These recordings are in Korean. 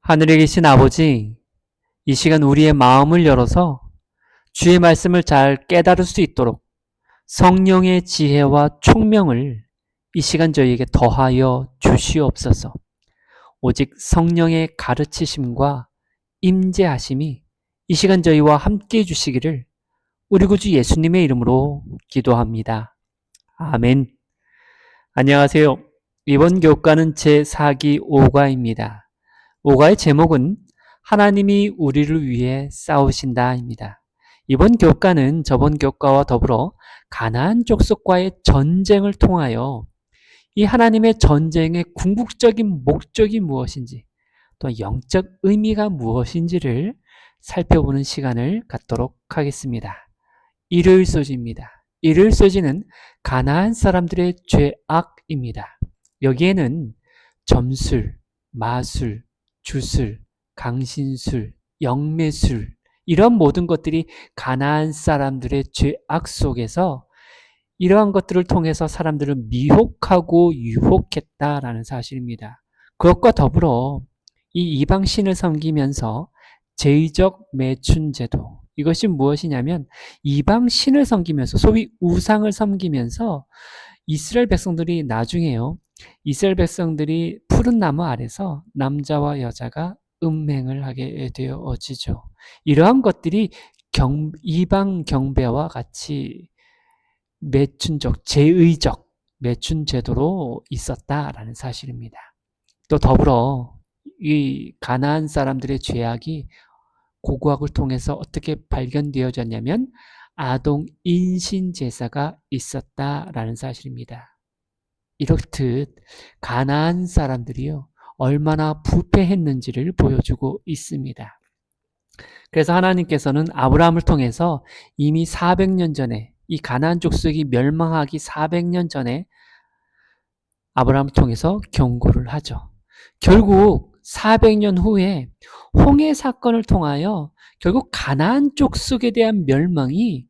하늘에 계신 아버지, 이 시간 우리의 마음을 열어서 주의 말씀을 잘 깨달을 수 있도록 성령의 지혜와 총명을 이 시간 저희에게 더하여 주시옵소서. 오직 성령의 가르치심과 임재하심이 이 시간 저희와 함께 해주시기를 우리 구주 예수님의 이름으로 기도합니다. 아멘. 안녕하세요. 이번 교과는 제4기 5과입니다. 5과의 제목은 하나님이 우리를 위해 싸우신다입니다. 이번 교과는 저번 교과와 더불어 가나안 족속과의 전쟁을 통하여 이 하나님의 전쟁의 궁극적인 목적이 무엇인지 또 영적 의미가 무엇인지를 살펴보는 시간을 갖도록 하겠습니다. 일요일 소지입니다. 일요일 소지는 가나안 사람들의 죄악입니다. 여기에는 점술, 마술, 주술, 강신술, 영매술 이런 모든 것들이 가나안 사람들의 죄악 속에서 이러한 것들을 통해서 사람들을 미혹하고 유혹했다라는 사실입니다. 그것과 더불어 이 이방신을 섬기면서 제의적 매춘제도, 이것이 무엇이냐면 이방신을 섬기면서 소위 우상을 섬기면서 이스라엘 백성들이 나중에요. 이스라엘 백성들이 푸른 나무 아래서 남자와 여자가 음행을 하게 되어지죠. 이러한 것들이 이방 경배와 같이 매춘적, 제의적 매춘 제도로 있었다라는 사실입니다. 또 더불어 이 가나안 사람들의 죄악이 고고학을 통해서 어떻게 발견되어졌냐면 아동 인신 제사가 있었다라는 사실입니다. 이렇듯 가나안 사람들이요 얼마나 부패했는지를 보여주고 있습니다. 그래서 하나님께서는 아브라함을 통해서 이미 400년 전에 이 가나안 족속이 멸망하기 400년 전에 아브라함을 통해서 경고를 하죠. 결국 400년 후에 홍해 사건을 통하여 결국 가나안 족속에 대한 멸망이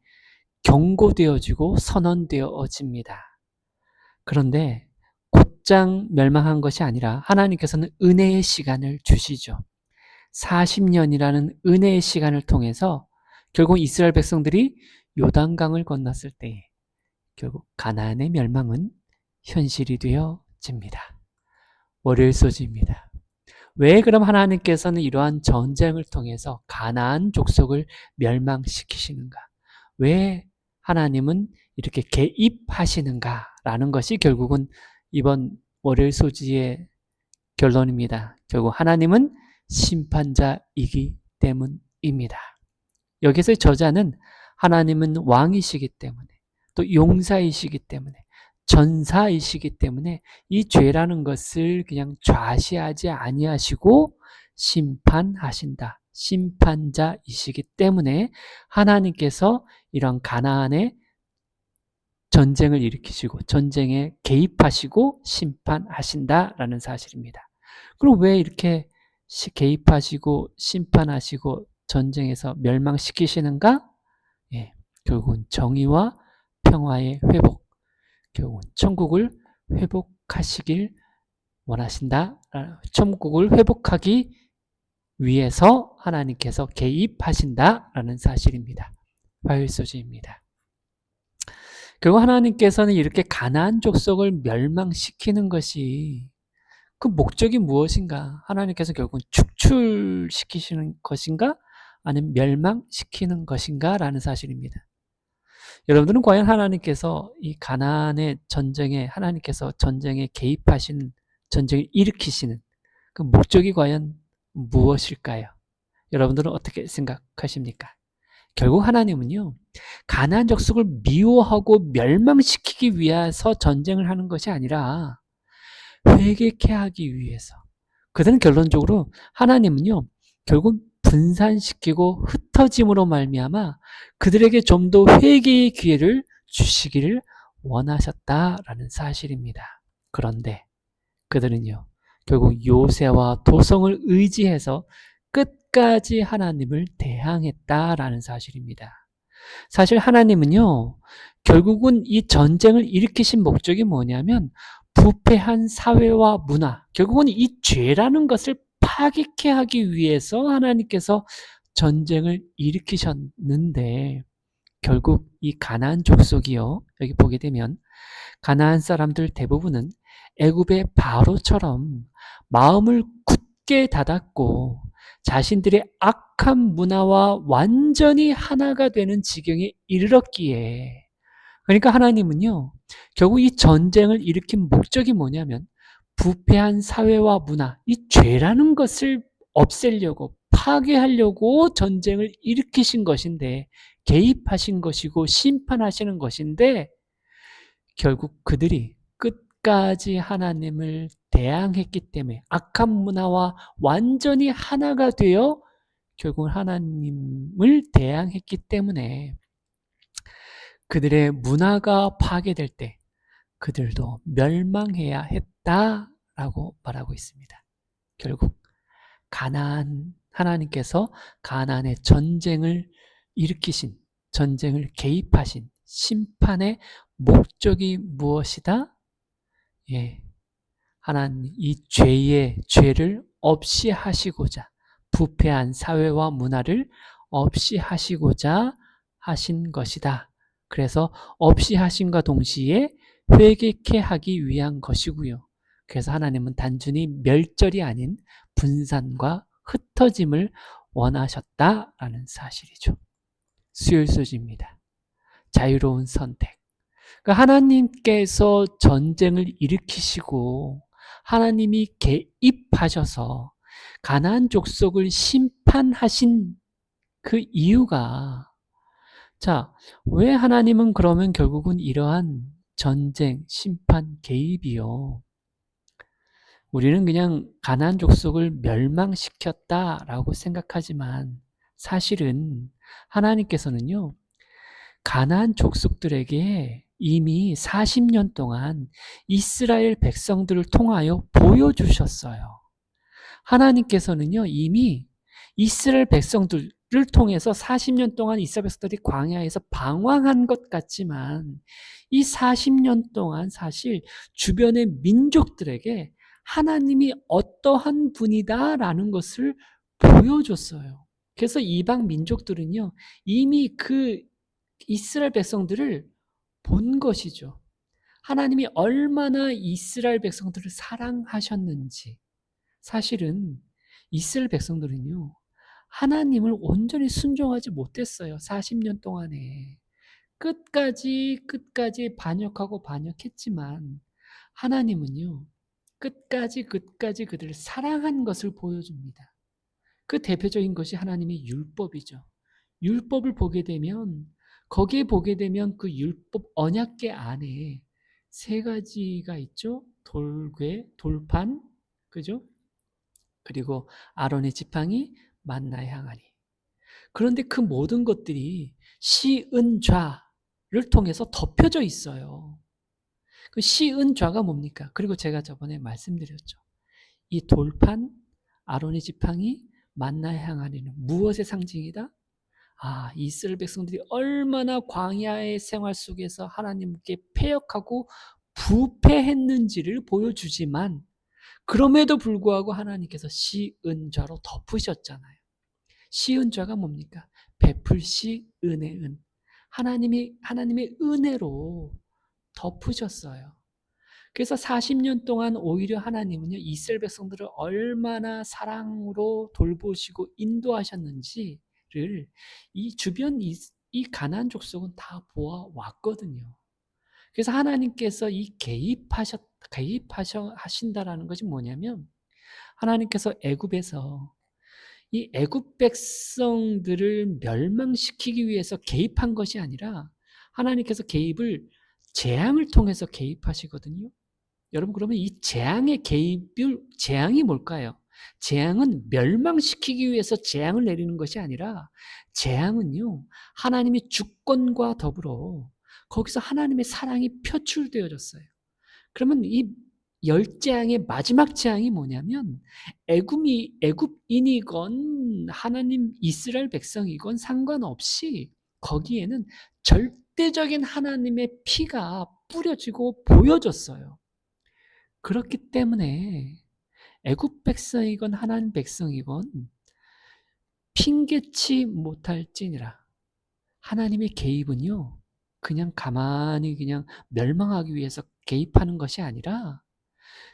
경고되어지고 선언되어집니다. 그런데 곧장 멸망한 것이 아니라 하나님께서는 은혜의 시간을 주시죠. 40년이라는 은혜의 시간을 통해서 결국 이스라엘 백성들이 요단강을 건넜을 때 결국 가나안의 멸망은 현실이 되어집니다. 월요일 소지입니다. 왜 그럼 하나님께서는 이러한 전쟁을 통해서 가나안 족속을 멸망시키시는가? 왜 하나님은 이렇게 개입하시는가라는 것이 결국은 이번 월요일 소지의 결론입니다. 결국 하나님은 심판자이기 때문입니다. 여기서의 저자는 하나님은 왕이시기 때문에 또 용사이시기 때문에 전사이시기 때문에 이 죄라는 것을 그냥 좌시하지 아니하시고 심판하신다. 심판자이시기 때문에 하나님께서 이런 가나안의 전쟁을 일으키시고 전쟁에 개입하시고 심판하신다라는 사실입니다. 그럼 왜 이렇게 개입하시고 심판하시고 전쟁에서 멸망시키시는가? 예, 결국은 정의와 평화의 회복, 결국은 천국을 회복하시길 원하신다. 천국을 회복하기 위해서 하나님께서 개입하신다라는 사실입니다. 화요일 소지입니다. 결국 하나님께서는 이렇게 가나안 족속을 멸망시키는 것이 그 목적이 무엇인가? 하나님께서 결국은 축출시키시는 것인가? 아니면 멸망시키는 것인가? 라는 사실입니다. 여러분들은 과연 하나님께서 이 가나안의 전쟁에 하나님께서 전쟁에 개입하시는 전쟁을 일으키시는 그 목적이 과연 무엇일까요? 여러분들은 어떻게 생각하십니까? 결국 하나님은요 가나안 족속을 미워하고 멸망시키기 위해서 전쟁을 하는 것이 아니라 회개케 하기 위해서, 그들은 결론적으로 하나님은요 결국 분산시키고 흩어짐으로 말미암아 그들에게 좀 더 회개의 기회를 주시기를 원하셨다라는 사실입니다. 그런데 그들은요 결국 요새와 도성을 의지해서 끝까지 하나님을 대항했다라는 사실입니다. 사실 하나님은요 결국은 이 전쟁을 일으키신 목적이 뭐냐면 부패한 사회와 문화, 결국은 이 죄라는 것을 파괴케 하기 위해서 하나님께서 전쟁을 일으키셨는데 결국 이 가나안 족속이요. 여기 보게 되면 가나안 사람들 대부분은 애굽의 바로처럼 마음을 굳게 닫았고 자신들의 악한 문화와 완전히 하나가 되는 지경에 이르렀기에 그러니까 하나님은요. 결국 이 전쟁을 일으킨 목적이 뭐냐면 부패한 사회와 문화, 이 죄라는 것을 없애려고 파괴하려고 전쟁을 일으키신 것인데 개입하신 것이고 심판하시는 것인데 결국 그들이 끝까지 하나님을 대항했기 때문에 악한 문화와 완전히 하나가 되어 결국 하나님을 대항했기 때문에 그들의 문화가 파괴될 때 그들도 멸망해야 했다라고 말하고 있습니다. 결국 가나안 하나님께서 가나안의 전쟁을 일으키신 전쟁을 개입하신 심판의 목적이 무엇이다? 예. 하나님 이 죄를 없이 하시고자 부패한 사회와 문화를 없이 하시고자 하신 것이다. 그래서 없이 하심과 동시에 회개케 하기 위한 것이고요. 그래서 하나님은 단순히 멸절이 아닌 분산과 흩어짐을 원하셨다라는 사실이죠. 수율소지입니다. 자유로운 선택. 그러니까 하나님께서 전쟁을 일으키시고 하나님이 개입하셔서 가나안 족속을 심판하신 그 이유가 자, 왜 하나님은 그러면 결국은 이러한 전쟁, 심판, 개입이요. 우리는 그냥 가나안 족속을 멸망시켰다라고 생각하지만 사실은 하나님께서는요. 가나안 족속들에게 이미 40년 동안 이스라엘 백성들을 통하여 보여주셨어요. 하나님께서는요, 이미 이스라엘 백성들을 통해서 40년 동안 이스라엘 백성들이 광야에서 방황한 것 같지만 이 40년 동안 사실 주변의 민족들에게 하나님이 어떠한 분이다라는 것을 보여줬어요. 그래서 이방 민족들은요, 이미 그 이스라엘 백성들을 본 것이죠. 하나님이 얼마나 이스라엘 백성들을 사랑하셨는지. 사실은 이스라엘 백성들은요, 하나님을 온전히 순종하지 못했어요. 40년 동안에. 끝까지 반역하고 반역했지만, 하나님은요, 끝까지 그들을 사랑한 것을 보여줍니다. 그 대표적인 것이 하나님의 율법이죠. 율법을 보게 되면 거기에 보게 되면 그 율법 언약궤 안에 세 가지가 있죠. 돌궤, 돌판, 그죠? 그리고 아론의 지팡이, 만나의 항아리. 그런데 그 모든 것들이 시은좌를 통해서 덮여져 있어요. 그 시은좌가 뭡니까? 그리고 제가 저번에 말씀드렸죠. 이 돌판, 아론의 지팡이, 만나의 항아리는 무엇의 상징이다? 아, 이스라엘 백성들이 얼마나 광야의 생활 속에서 하나님께 패역하고 부패했는지를 보여주지만 그럼에도 불구하고 하나님께서 시은좌로 덮으셨잖아요. 시은좌가 뭡니까? 베풀시 은혜 은. 하나님의 은혜로 덮으셨어요. 그래서 40년 동안 오히려 하나님은요, 이스라엘 백성들을 얼마나 사랑으로 돌보시고 인도하셨는지를 이 주변 이 가나안 족속은 다 보아왔거든요. 그래서 하나님께서 하신다라는 것이 뭐냐면 하나님께서 애굽에서 이 애굽 백성들을 멸망시키기 위해서 개입한 것이 아니라 하나님께서 재앙을 통해서 개입하시거든요. 여러분 그러면 이 재앙이 뭘까요? 재앙은 멸망시키기 위해서 재앙을 내리는 것이 아니라 재앙은요. 하나님의 주권과 더불어 거기서 하나님의 사랑이 표출되어졌어요. 그러면 이 열 재앙의 마지막 재앙이 뭐냐면 애굽인이건 하나님 이스라엘 백성이건 상관없이 거기에는 절대적인 하나님의 피가 뿌려지고 보여졌어요. 그렇기 때문에 애굽 백성이건 하나님 백성이건 핑계치 못할지니라. 하나님의 개입은요, 그냥 가만히 그냥 멸망하기 위해서 개입하는 것이 아니라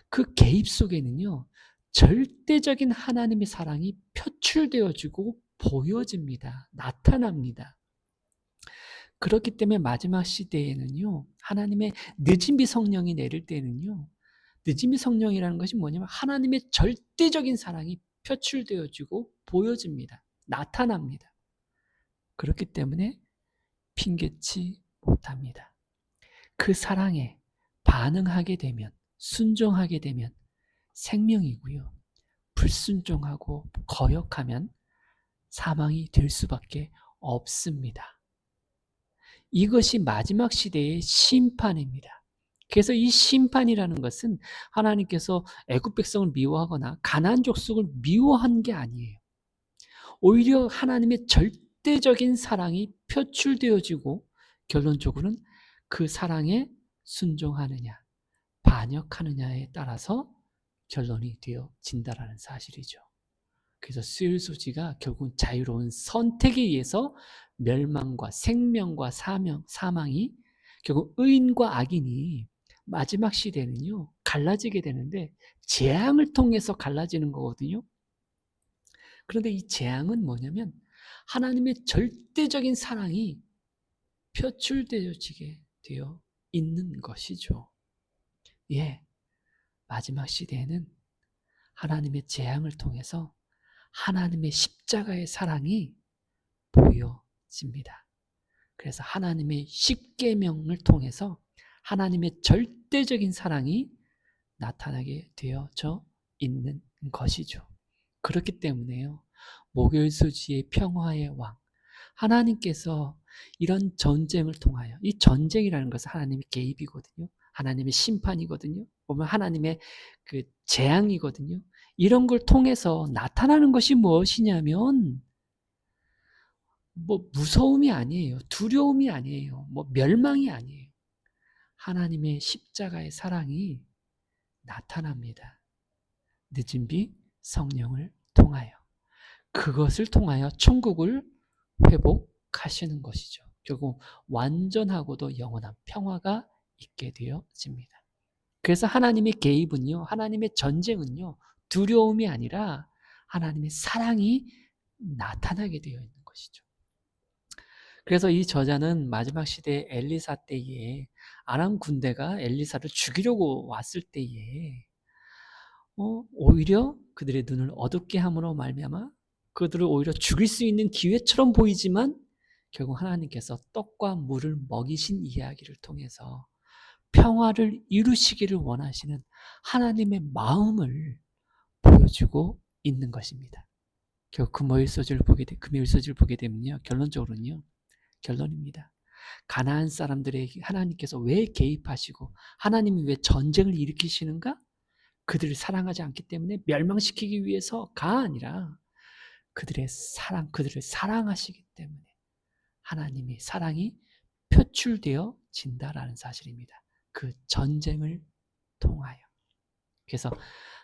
그 개입 속에는요, 절대적인 하나님의 사랑이 표출되어지고 보여집니다. 나타납니다. 그렇기 때문에 마지막 시대에는요, 하나님의 늦은비 성령이 내릴 때는요, 늦은비 성령이라는 것이 뭐냐면 하나님의 절대적인 사랑이 표출되어지고 보여집니다. 나타납니다. 그렇기 때문에 핑계치 못합니다. 그 사랑에 반응하게 되면, 순종하게 되면 생명이고요. 불순종하고 거역하면 사망이 될 수밖에 없습니다. 이것이 마지막 시대의 심판입니다. 그래서 이 심판이라는 것은 하나님께서 애굽 백성을 미워하거나 가나안 족속을 미워한 게 아니에요. 오히려 하나님의 절대적인 사랑이 표출되어지고 결론적으로는 그 사랑에 순종하느냐 반역하느냐에 따라서 결론이 되어진다라는 사실이죠. 그래서 스율소지가 결국 자유로운 선택에 의해서 멸망과 생명과 사망이 결국 의인과 악인이 마지막 시대는요 갈라지게 되는데 재앙을 통해서 갈라지는 거거든요. 그런데 이 재앙은 뭐냐면 하나님의 절대적인 사랑이 표출되어지게 되어 있는 것이죠. 예, 마지막 시대에는 하나님의 재앙을 통해서 하나님의 십자가의 사랑이 보여집니다. 그래서 하나님의 십계명을 통해서 하나님의 절대적인 사랑이 나타나게 되어져 있는 것이죠. 그렇기 때문에요. 목요일수지의 평화의 왕 하나님께서 이런 전쟁을 통하여 이 전쟁이라는 것은 하나님의 개입이거든요. 하나님의 심판이거든요. 보면 하나님의 그 재앙이거든요. 이런 걸 통해서 나타나는 것이 무엇이냐면 뭐 무서움이 아니에요. 두려움이 아니에요. 뭐 멸망이 아니에요. 하나님의 십자가의 사랑이 나타납니다. 늦은 비 성령을 통하여. 그것을 통하여 천국을 회복하시는 것이죠. 결국 완전하고도 영원한 평화가 있게 되어집니다. 그래서 하나님의 개입은요, 하나님의 전쟁은요, 두려움이 아니라 하나님의 사랑이 나타나게 되어 있는 것이죠. 그래서 이 저자는 마지막 시대 엘리사 때에 아람 군대가 엘리사를 죽이려고 왔을 때에 오히려 그들의 눈을 어둡게 함으로 말미암아 그들을 오히려 죽일 수 있는 기회처럼 보이지만 결국 하나님께서 떡과 물을 먹이신 이야기를 통해서 평화를 이루시기를 원하시는 하나님의 마음을 보여주고 있는 것입니다. 결국 금요일 소지를 보게 되면요. 결론입니다. 가나안 사람들에게 하나님께서 왜 개입하시고 하나님이 왜 전쟁을 일으키시는가? 그들을 사랑하지 않기 때문에 멸망시키기 위해서가 아니라 그들을 사랑하시기 때문에 하나님의 사랑이 표출되어 진다라는 사실입니다. 그 전쟁을 통하여. 그래서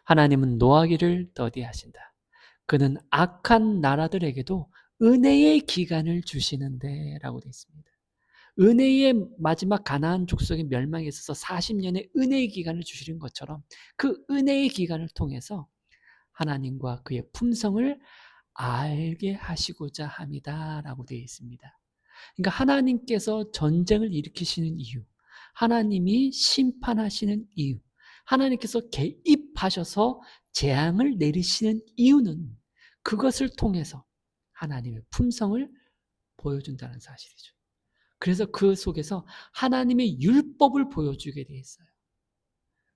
하나님은 노하기를 더디하신다. 그는 악한 나라들에게도 은혜의 기간을 주시는데 라고 되어 있습니다. 은혜의 마지막 가나안 족속의 멸망에 있어서 40년의 은혜의 기간을 주시는 것처럼 그 은혜의 기간을 통해서 하나님과 그의 품성을 알게 하시고자 합니다라고 되어 있습니다. 그러니까 하나님께서 전쟁을 일으키시는 이유, 하나님이 심판하시는 이유, 하나님께서 개입하셔서 재앙을 내리시는 이유는 그것을 통해서 하나님의 품성을 보여준다는 사실이죠. 그래서 그 속에서 하나님의 율법을 보여주게 되어 있어요.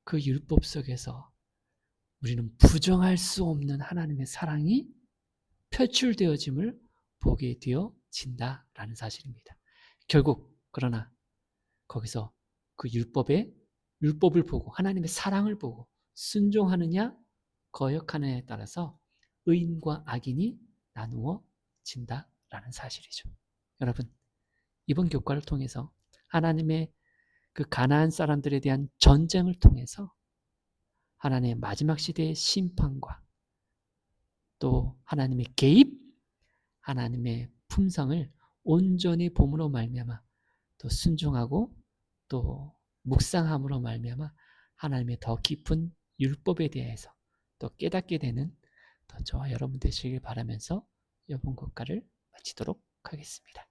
그 율법 속에서 우리는 부정할 수 없는 하나님의 사랑이 표출되어짐을 보게 되어진다라는 사실입니다. 결국 그러나 거기서 그 율법을 보고 하나님의 사랑을 보고 순종하느냐 거역하느냐에 따라서 의인과 악인이 나누어진다라는 사실이죠. 여러분 이번 교과를 통해서 하나님의 그 가나안 사람들에 대한 전쟁을 통해서 하나님의 마지막 시대의 심판과 또 하나님의 개입, 하나님의 품성을 온전히 봄으로 말미암아 또 순종하고 또 묵상함으로 말미암아 하나님의 더 깊은 율법에 대해서 또 깨닫게 되는 또 저와 여러분 되시길 바라면서 이번 국가를 마치도록 하겠습니다.